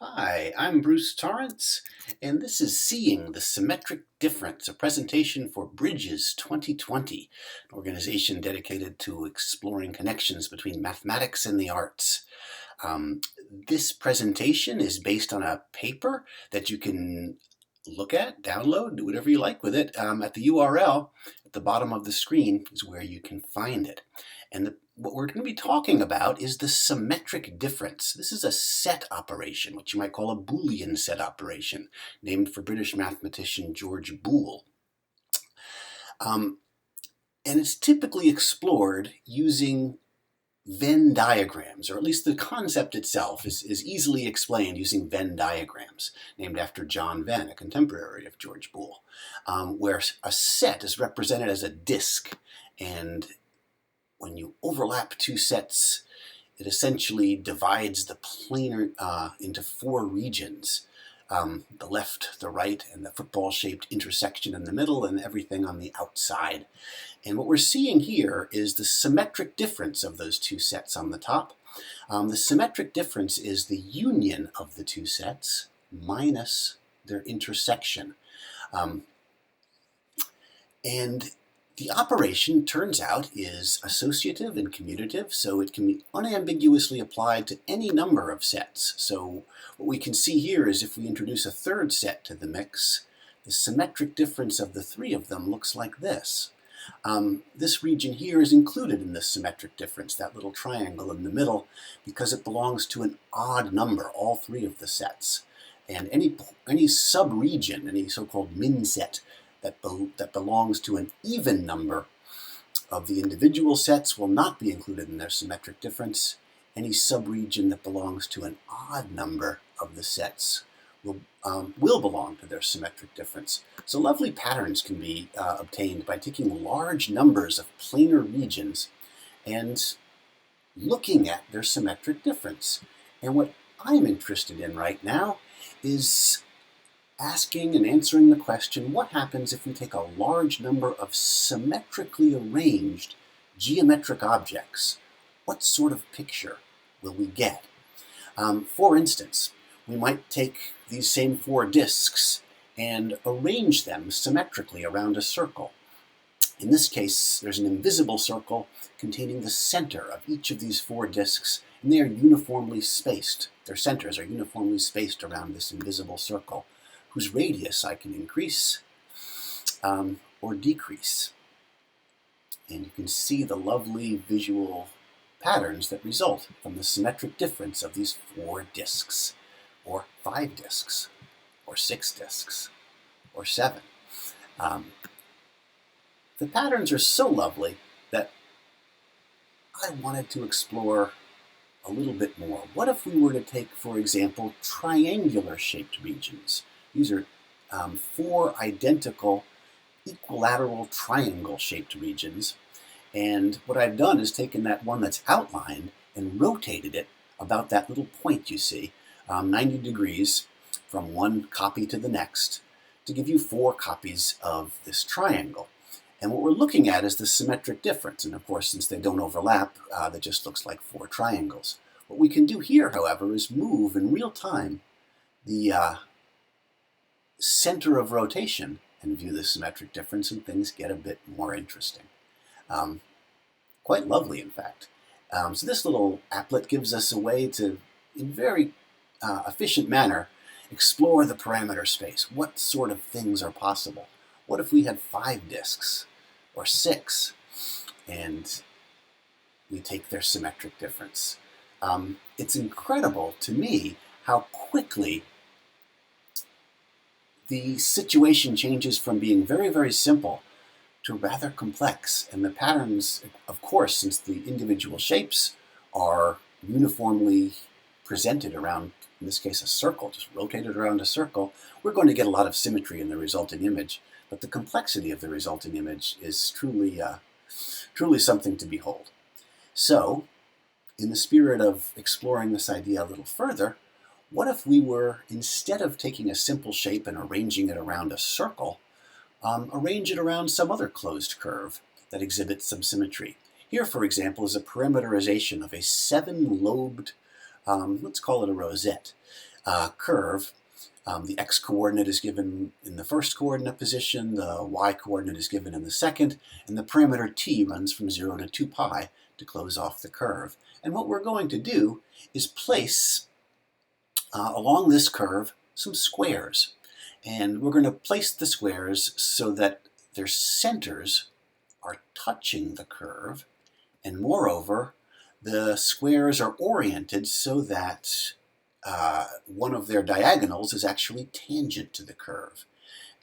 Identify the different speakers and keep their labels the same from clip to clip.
Speaker 1: Hi, I'm Bruce Torrence, and this is Seeing the Symmetric Difference, a presentation for Bridges 2020, an organization dedicated to exploring connections between mathematics and the arts. Um, this presentation is based on a paper that you can look at, download, do whatever you like with it. At the URL at the bottom of the screen is where you can find it. And what we're going to be talking about is the symmetric difference. This is a set operation, what you might call a Boolean set operation, named for British mathematician George Boole. And it's typically explored using Venn diagrams, or at least the concept itself is easily explained using Venn diagrams, named after John Venn, a contemporary of George Boole, where a set is represented as a disk, and when you overlap two sets, it essentially divides the planar into four regions. The left, the right, and the football-shaped intersection in the middle, and everything on the outside. And what we're seeing here is the symmetric difference of those two sets on the top. The symmetric difference is the union of the two sets minus their intersection. And the operation, turns out, is associative and commutative, so it can be unambiguously applied to any number of sets. So what we can see here is if we introduce a third set to the mix, the symmetric difference of the three of them looks like this. This region here is included in the symmetric difference, that little triangle in the middle, because it belongs to an odd number, all three of the sets. And any sub-region, any so-called min set, that belongs to an even number of the individual sets will not be included in their symmetric difference. Any subregion that belongs to an odd number of the sets will belong to their symmetric difference. So lovely patterns can be obtained by taking large numbers of planar regions and looking at their symmetric difference. And what I'm interested in right now is asking and answering the question, what happens if we take a large number of symmetrically arranged geometric objects? What sort of picture will we get? For instance, we might take these same four disks and arrange them symmetrically around a circle. In this case, there's an invisible circle containing the center of each of these four disks, and they are uniformly spaced. Their centers are uniformly spaced around this invisible circle, whose radius I can increase or decrease. And you can see the lovely visual patterns that result from the symmetric difference of these four disks, or 5 disks, or 6 disks, or 7. The patterns are so lovely that I wanted to explore a little bit more. What if we were to take, for example, triangular-shaped regions? These are 4 identical equilateral triangle-shaped regions. And what I've done is taken that one that's outlined and rotated it about that little point you see, 90 degrees from one copy to the next, to give you 4 copies of this triangle. And what we're looking at is the symmetric difference. And of course, since they don't overlap, that just looks like 4 triangles. What we can do here, however, is move in real time the center of rotation and view the symmetric difference, and things get a bit more interesting. Quite lovely, in fact. So this little applet gives us a way to, in very efficient manner, explore the parameter space. What sort of things are possible? What if we had 5 disks, or 6, and we take their symmetric difference? It's incredible to me how quickly the situation changes from being very, very simple to rather complex. And the patterns, of course, since the individual shapes are uniformly presented around, in this case, a circle, just rotated around a circle, we're going to get a lot of symmetry in the resulting image. But the complexity of the resulting image is truly something to behold. So, in the spirit of exploring this idea a little further, what if we were, instead of taking a simple shape and arranging it around a circle, arrange it around some other closed curve that exhibits some symmetry? Here, for example, is a parameterization of a 7-lobed, let's call it a rosette. curve, the x-coordinate is given in the first coordinate position, the y-coordinate is given in the second, and the parameter t runs from 0 to 2 pi to close off the curve. And what we're going to do is place along this curve some squares. And we're going to place the squares so that their centers are touching the curve, and moreover, the squares are oriented so that one of their diagonals is actually tangent to the curve.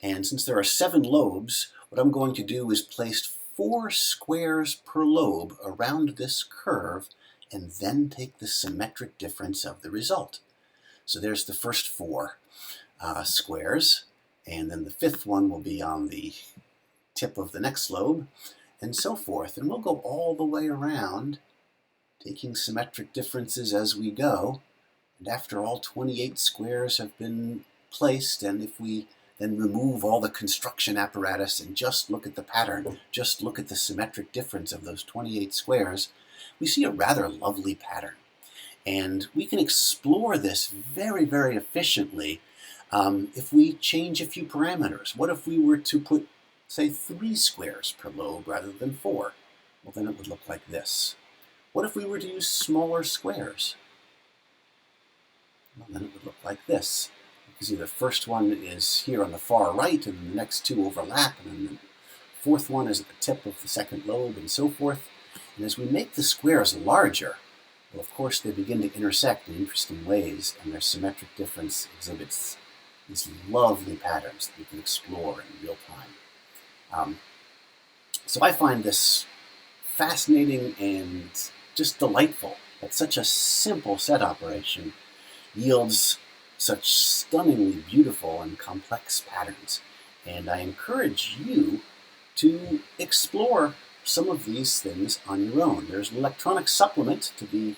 Speaker 1: And since there are 7 lobes, what I'm going to do is place 4 squares per lobe around this curve and then take the symmetric difference of the result. So there's the first 4 squares, and then the 5th one will be on the tip of the next lobe, and so forth. And we'll go all the way around, taking symmetric differences as we go. And after all 28 squares have been placed, and if we then remove all the construction apparatus and just look at the pattern, just look at the symmetric difference of those 28 squares, we see a rather lovely pattern. And we can explore this very, very efficiently if we change a few parameters. What if we were to put, say, 3 squares per lobe rather than 4? Well, then it would look like this. What if we were to use smaller squares? Well, then it would look like this. You can see the first one is here on the far right, and then the next 2 overlap, and then the 4th one is at the tip of the second lobe, and so forth. And as we make the squares larger, well, of course, they begin to intersect in interesting ways, and their symmetric difference exhibits these lovely patterns that we can explore in real time. So I find this fascinating and just delightful that such a simple set operation yields such stunningly beautiful and complex patterns. And I encourage you to explore some of these things on your own. There's an electronic supplement to the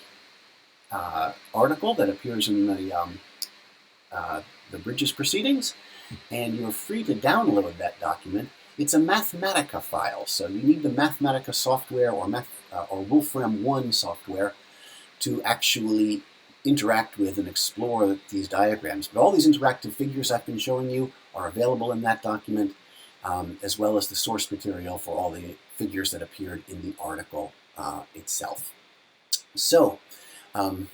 Speaker 1: article that appears in the Bridges Proceedings, and you're free to download that document. It's a Mathematica file, so you need the Mathematica software or Wolfram 1 software to actually interact with and explore these diagrams. But all these interactive figures I've been showing you are available in that document, as well as the source material for all the figures that appeared in the article itself. So, if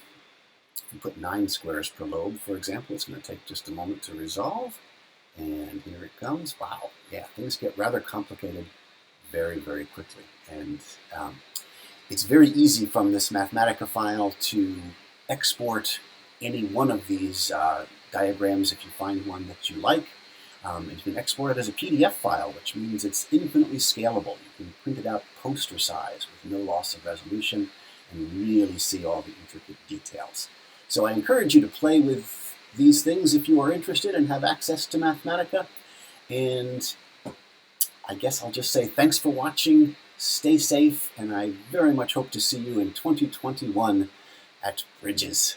Speaker 1: we put 9 squares per lobe, for example, it's going to take just a moment to resolve. And here it comes. Wow, yeah, things get rather complicated very, very quickly. And it's very easy from this Mathematica file to export any one of these diagrams if you find one that you like. And you can export it as a PDF file, which means it's infinitely scalable. You can print it out poster size with no loss of resolution and really see all the intricate details. So I encourage you to play with these things if you are interested and have access to Mathematica. And I guess I'll just say thanks for watching, stay safe, and I very much hope to see you in 2021 at Bridges.